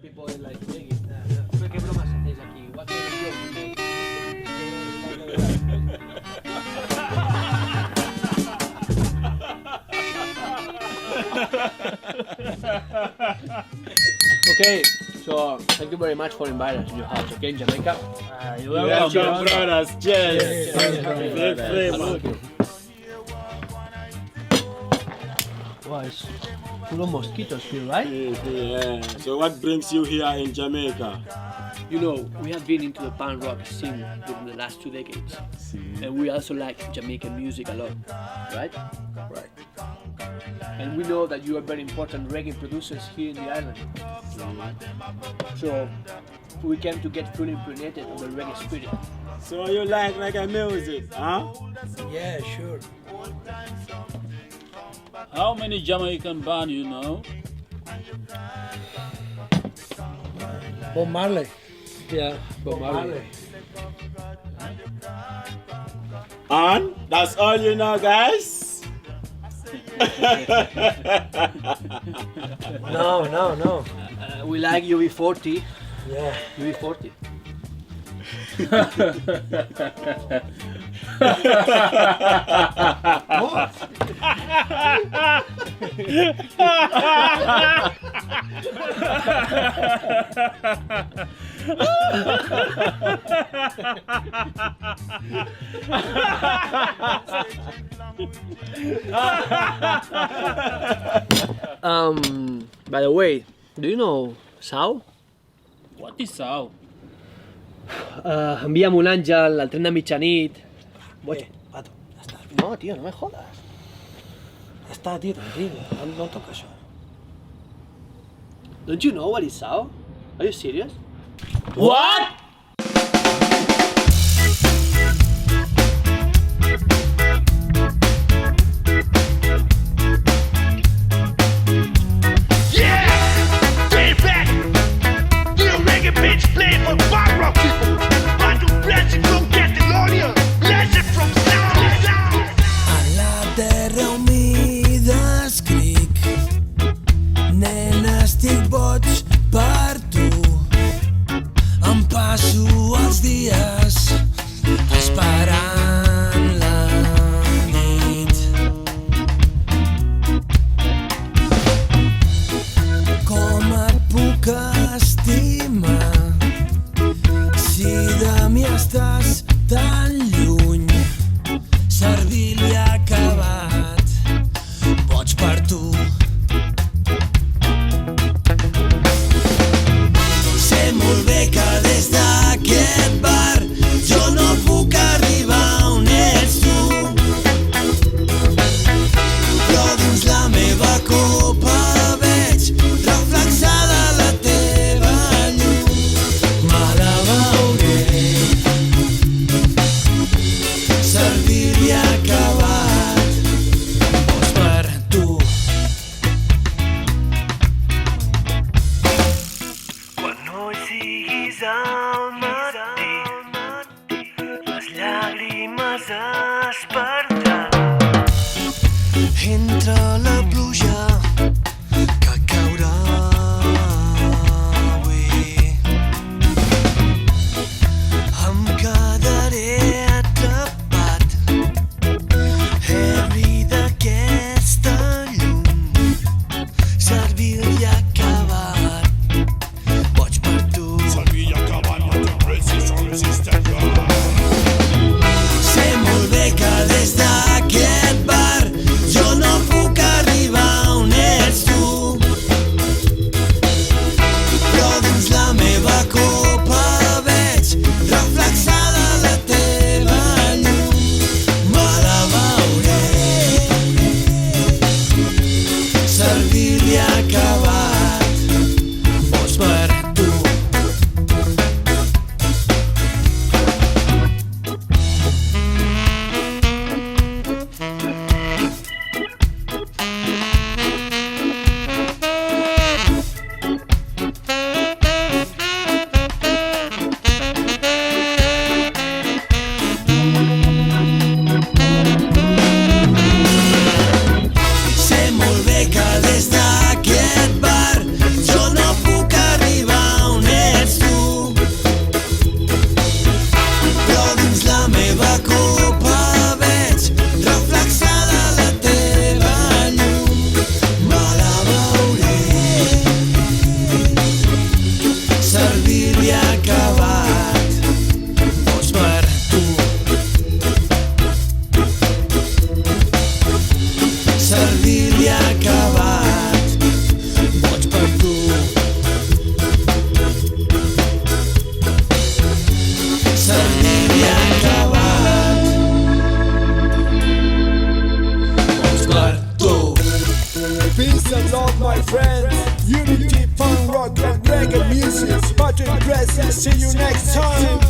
people like reggae. ¿Qué bromas hacéis aquí? What kind of jokes you make? Okay, so thank you very much for inviting us to your house, okay, in Jamaica. You're welcome, brothers. Cheers. Wow, it's full of mosquitoes here, right? Yeah. So what brings you here in Jamaica? You know, we have been into the punk rock scene during the last 2 decades. And we also like Jamaican music a lot, right? Right. And we know that you are very important reggae producers here in the island. So we came to get fully impregnated of the reggae spirit. So you like reggae music, huh? Yeah, sure. How many Jamaican bands you know? Bob Marley. Yeah, Bob Marley. And that's all you know, guys? No. We like UB40. Yeah. UB40. By the way, do you know Sao? What is Sao? Envia'm un àngel al tren de mitjanit. Pato, ya está. No, tío, no me jodas. Ya está, tío, tranquilo. No toca això. Don't you know what is Sao? Are you serious? What? Estic boig per tu. Em passo els dies esperant la nit. Com et puc estimar si de mi estàs tan lluny? Servir-li acabat, boig per tu. Molt bé que des d'aquest bar jo no puc arribar on ets tu, però dins la meva copa veig reflexada la teva llum. Me la veuré servir-li acabat, boig per tu. Al matí, les llàgrimes es perdran entre la pluja que caurà avui. Em quedaré atrapat, heavy d'aquesta llum, servir-li acabat, boig per tu. Sé molt bé que des d'aquest bar jo no puc arribar reggae music, but to impress you. See you next time.